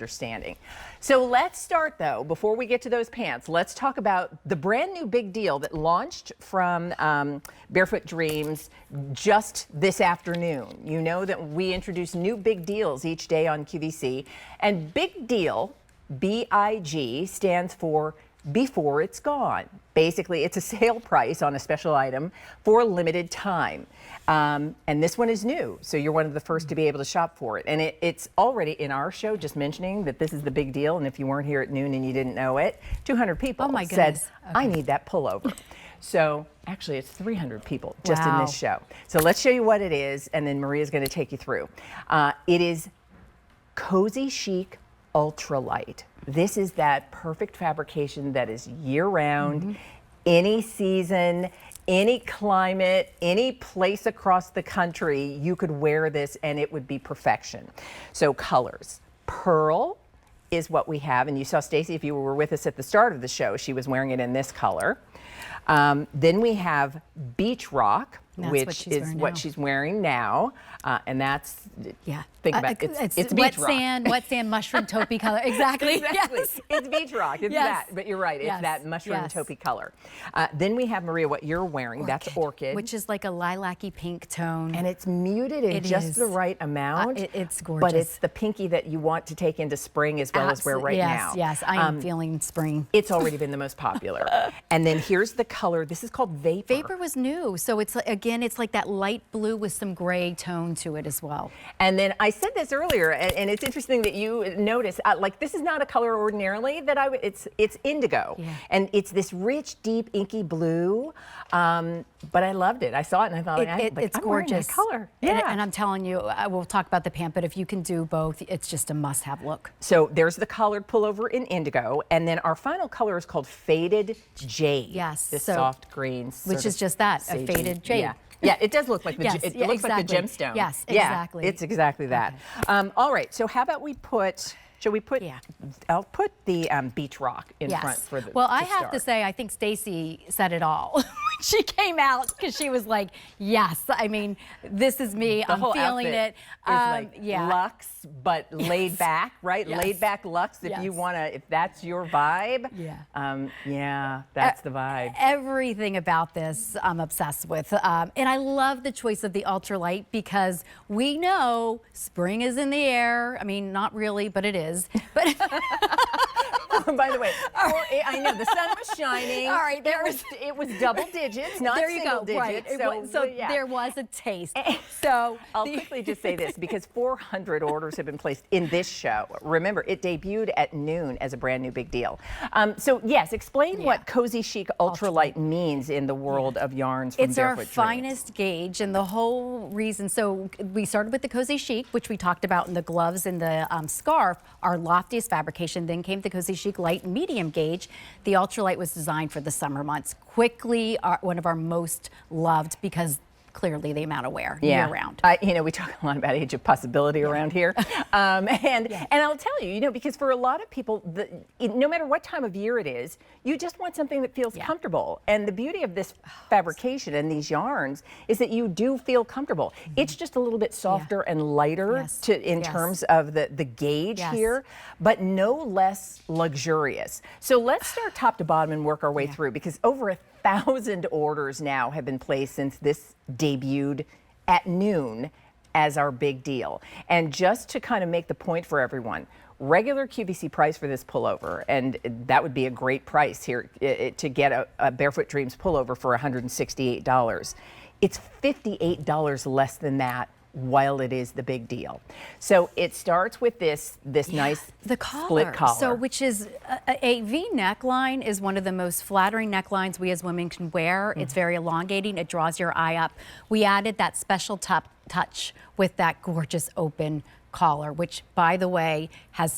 understanding. So let's start though, before we get to those pants, let's talk about the brand new big deal that launched from Barefoot Dreams just this afternoon. You know that we introduce new big deals each day on QVC, and big deal, BIG, stands for before it's gone. Basically, it's a sale price on a special item for a limited time. And this one is new, so you're one of the first to be able to shop for it. And it's already in our show, just mentioning that this is the big deal, and if you weren't here at noon and you didn't know it, 200 people said, I need that pullover. So actually, it's 300 people just in this show. So let's show you what it is, and then Maria's going to take you through. It is CozyChic Ultra Lite. This is that perfect fabrication that is year-round, any season, any climate, any place across the country. You could wear this and it would be perfection. So colors, pearl is what we have, and you saw Stacy, if you were with us at the start of the show, she was wearing it in this color. Then we have beach rock, which is what she's wearing now, and that's, think about it, it's beach rock. Wet sand, mushroom taupey color, exactly. Yes. It's beach rock, it's that, but you're right, it's that mushroom taupey color. Then we have, Maria, what you're wearing, that's orchid. Which is like a lilac-y pink tone. And it's muted in just the right amount. It's gorgeous. But it's the pinky that you want to take into spring as well as wear right now. Yes, I am feeling spring. It's already been the most popular. And then here's the color, this is called Vapor. Vapor was new, so it's again, it's like that light blue with some gray tone to it as well. And then I said this earlier, and it's interesting that you notice, like this is not a color ordinarily that I would, it's indigo. And it's this rich, deep, inky blue, but I loved it. I saw it and I thought, it's gorgeous color. And I'm telling you, we'll talk about the pant, but if you can do both, it's just a must-have look. So there's the collared pullover in indigo, and then our final color is called Faded Jade. Yes. This soft green, which is just that, a faded jade. Yeah, it does look like the it looks like the gemstone. Yes, exactly. Yeah, it's exactly that. All right, so how about we put, shall we put, I'll put the beach rock in front for the Well, I have to say, I think Stacy said it all. She came out because she was like, yes, I mean, this is me, I'm feeling it. Like luxe, but laid back, right? Laid back luxe, if you want to, if that's your vibe. Yeah, that's the vibe. Everything about this I'm obsessed with. And I love the choice of the ultralight because we know spring is in the air. I mean, not really, but it is. But by the way, I know the sun was shining. All right, it was double digits, not single digits. Right. So there was a taste. So I'll quickly just say this, because 400 orders have been placed in this show. Remember, it debuted at noon as a brand new big deal. So yes, explain what CozyChic Ultra Lite means in the world of yarns from Barefoot Dreams. It's our finest gauge, and the whole reason, so we started with the CozyChic, which we talked about in the gloves and the scarf, our loftiest fabrication, then came the CozyChic Light medium gauge. The ultralight was designed for the summer months. Quickly, one of our most loved because clearly the amount of wear year round. You know, we talk a lot about age of possibility around here. And I'll tell you, you know, because for a lot of people, no matter what time of year it is, you just want something that feels comfortable. And the beauty of this fabrication and these yarns is that you do feel comfortable. It's just a little bit softer and lighter in terms of the gauge here, but no less luxurious. So let's start top to bottom and work our way through, because over 1,000 orders now have been placed since this debuted at noon as our big deal. And just to kind of make the point for everyone, regular QVC price for this pullover, and that would be a great price here to get a Barefoot Dreams pullover for $168. It's $58 less than that while it is the big deal. So it starts with this nice split collar. So which is a V neckline is one of the most flattering necklines we as women can wear. It's very elongating, it draws your eye up. We added that special touch with that gorgeous open collar, which, by the way,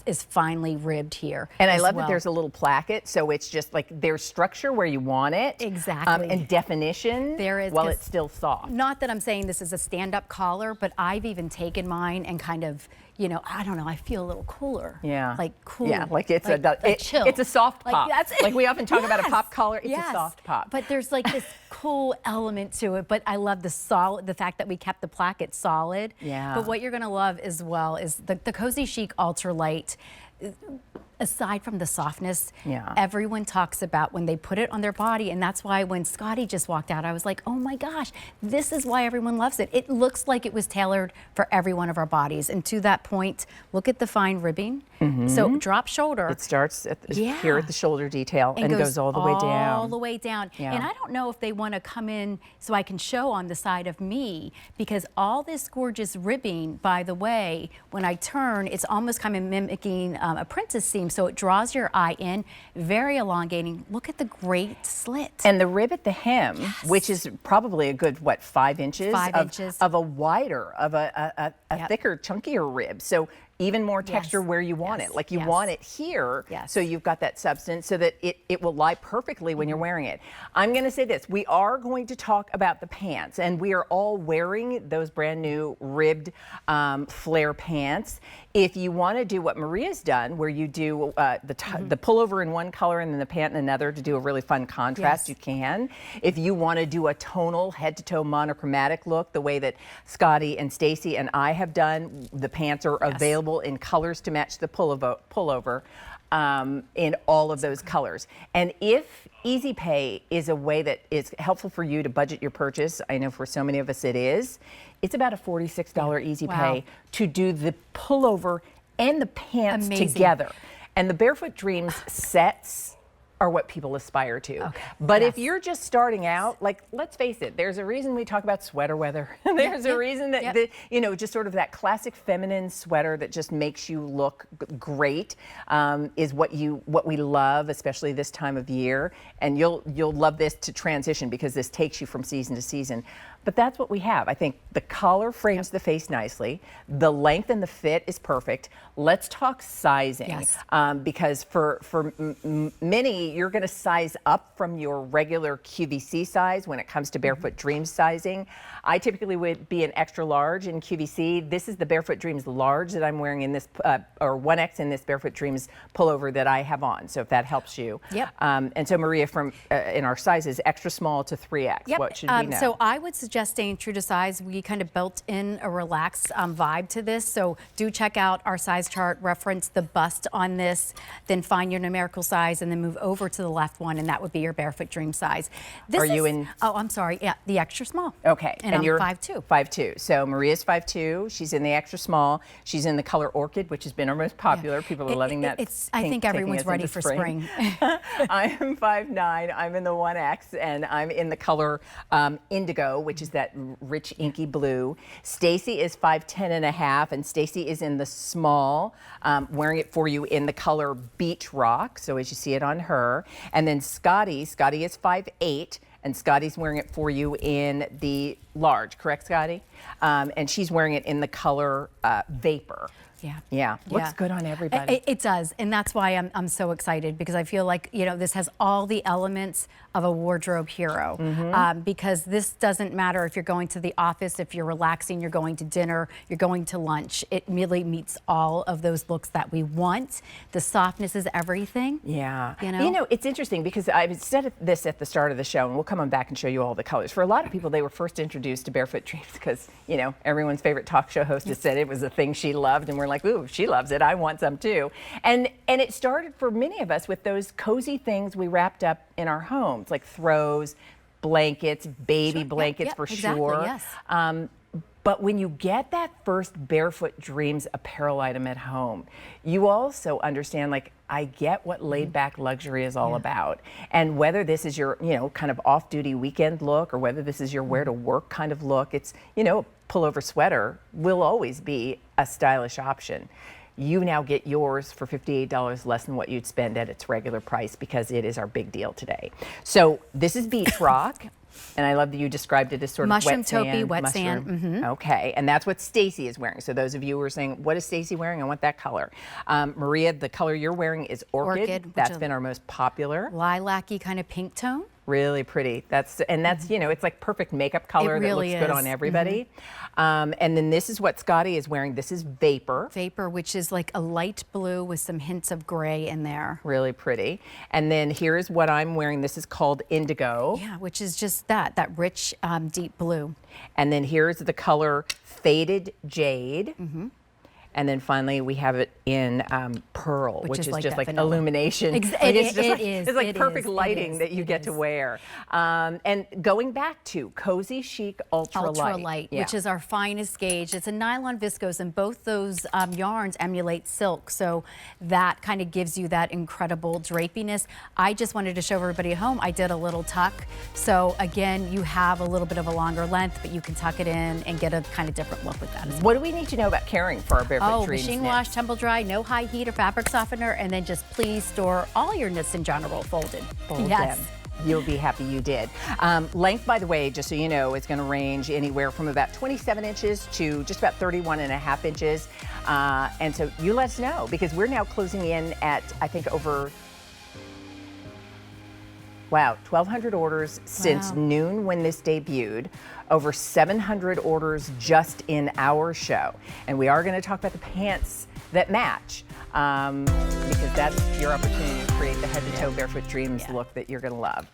is finely ribbed here. And I love that there's a little placket, so it's just like there's structure where you want it. Exactly. And definition there is, while it's still soft. Not that I'm saying this is a stand-up collar, but I've even taken mine and kind of, you know, I don't know, I feel a little cooler. Yeah. Like cool. Yeah, like it's a chill. It's a soft pop. Like, like we often talk about a pop collar, it's a soft pop. But there's like this cool element to it, but I love the fact that we kept the placket solid. Yeah. But what you're gonna love as well is the CozyChic Ultra Lite. aside from the softness, Yeah. everyone talks about when they put it on their body, and that's why when Scotty just walked out, I was like, oh my gosh, this is why everyone loves it. It looks like it was tailored for every one of our bodies. And to that point, look at the fine ribbing. So drop shoulder. It starts at here at the shoulder detail and goes all the way down. All the way down. Yeah. And I don't know if they want to come in so I can show on the side of me, because all this gorgeous ribbing, by the way, when I turn, it's almost kind of mimicking a princess seam. So it draws your eye in, very elongating. Look at the great slit. And the rib at the hem, which is probably a good, what, 5 inches? 5 inches. Of a wider, of a thicker, chunkier rib. So even more texture where you want it. Like you want it here, so you've got that substance so that it will lie perfectly when you're wearing it. I'm going to say this. We are going to talk about the pants, and we are all wearing those brand new ribbed flare pants. If you want to do what Maria's done, where you do the pullover in one color and then the pant in another to do a really fun contrast, you can. If you want to do a tonal head-to-toe monochromatic look, the way that Scotty and Stacy and I have done, the pants are available in colors to match the pullover in all of those colors. And if Easy Pay is a way that is helpful for you to budget your purchase, I know for so many of us it is, it's about a $46 Easy Pay to do the pullover and the pants together. And the Barefoot Dreams sets are what people aspire to. But if you're just starting out, like, let's face it, there's a reason we talk about sweater weather. There's a reason that, you know, just sort of that classic feminine sweater that just makes you look great is what we love, especially this time of year. And you'll love this to transition because this takes you from season to season. But that's what we have. I think the collar frames the face nicely. The length and the fit is perfect. Let's talk sizing, because for many, you're going to size up from your regular QVC size when it comes to Barefoot Dreams sizing. I typically would be an extra large in QVC. This is the Barefoot Dreams large that I'm wearing in this, or 1X in this Barefoot Dreams pullover that I have on. So if that helps you. And so Maria, from in our sizes, extra small to 3X, what should we know? So I would suggest staying true to size. We kind of built in a relaxed vibe to this. So do check out our size chart, reference the bust on this, then find your numerical size, and then move over to the left one, and that would be your Barefoot Dream size. Are you in? Oh, I'm sorry. Yeah, the extra small. Okay. And I'm you're 5'2". 5'2". So Maria's 5'2". She's in the extra small. She's in the color orchid, which has been our most popular. People are loving that. I think everyone's ready for spring. I am 5'9". I'm in the 1X, and I'm in the color indigo, which is that rich inky blue. Stacy is 5'10.5", and Stacy is in the small, wearing it for you in the color beach rock. So as you see it on her. And then Scotty is 5'8", and Scotty's wearing it for you in the large, correct, Scotty? And she's wearing it in the color vapor. Yeah, looks good on everybody. It does, and that's why I'm so excited, because I feel like, you know, this has all the elements of a wardrobe hero. Because this doesn't matter if you're going to the office, if you're relaxing, you're going to dinner, you're going to lunch. It really meets all of those looks that we want. The softness is everything. Yeah. You know, it's interesting because I said this at the start of the show, and we'll come on back and show you all the colors. For a lot of people, they were first introduced to Barefoot Dreams because, you know, everyone's favorite talk show hostess said it was a thing she loved, and we're like, ooh, she loves it. I want some too. And it started for many of us with those cozy things we wrapped up in our homes, like throws, blankets, baby blankets for sure. But when you get that first Barefoot Dreams apparel item at home, you also understand, like, I get what laid back luxury is all about. And whether this is your, you know, kind of off-duty weekend look, or whether this is your wear to work kind of look, it's, you know, a pullover sweater will always be a stylish option. You now get yours for $58 less than what you'd spend at its regular price, because it is our big deal today. So this is beach rock. And I love that you described it as sort of mushroom wet sand. taupey, wet sand. Okay, and that's what Stacy is wearing. So those of you who are saying, what is Stacy wearing? I want that color. Maria, the color you're wearing is orchid. That's been our most popular. Lilac-y kind of pink tone. Really pretty. That's you know, it's like perfect makeup color that looks good on everybody. And then this is what Scotty is wearing. This is Vapor. Vapor, which is like a light blue with some hints of gray in there. Really pretty. And then here's what I'm wearing. This is called Indigo. Yeah, which is just that rich, deep blue. And then here's the color Faded Jade. And then finally, we have it in pearl, which is just like vanilla. illumination. It is. It's like It perfect is. lighting that you get to wear. And going back to CozyChic Ultra Lite. Which is our finest gauge. It's a nylon viscose, and both those yarns emulate silk, so that kind of gives you that incredible drapiness. I just wanted to show everybody at home, I did a little tuck. So again, you have a little bit of a longer length, but you can tuck it in and get a kind of different look with that as well. What do we need to know about caring for our Barefoot Dreams machine knits? wash, tumble dry, no high heat or fabric softener, and then just please store all your knits in general folded. Fold them. You'll be happy you did. Length, by the way, just so you know, is going to range anywhere from about 27 inches to just about 31.5 inches. And so you let us know, because we're now closing in at, I think, over 1,200 orders since noon when this debuted, over 700 orders just in our show. And we are going to talk about the pants that match, because that's your opportunity to create the head-to-toe Barefoot Dreams look that you're going to love.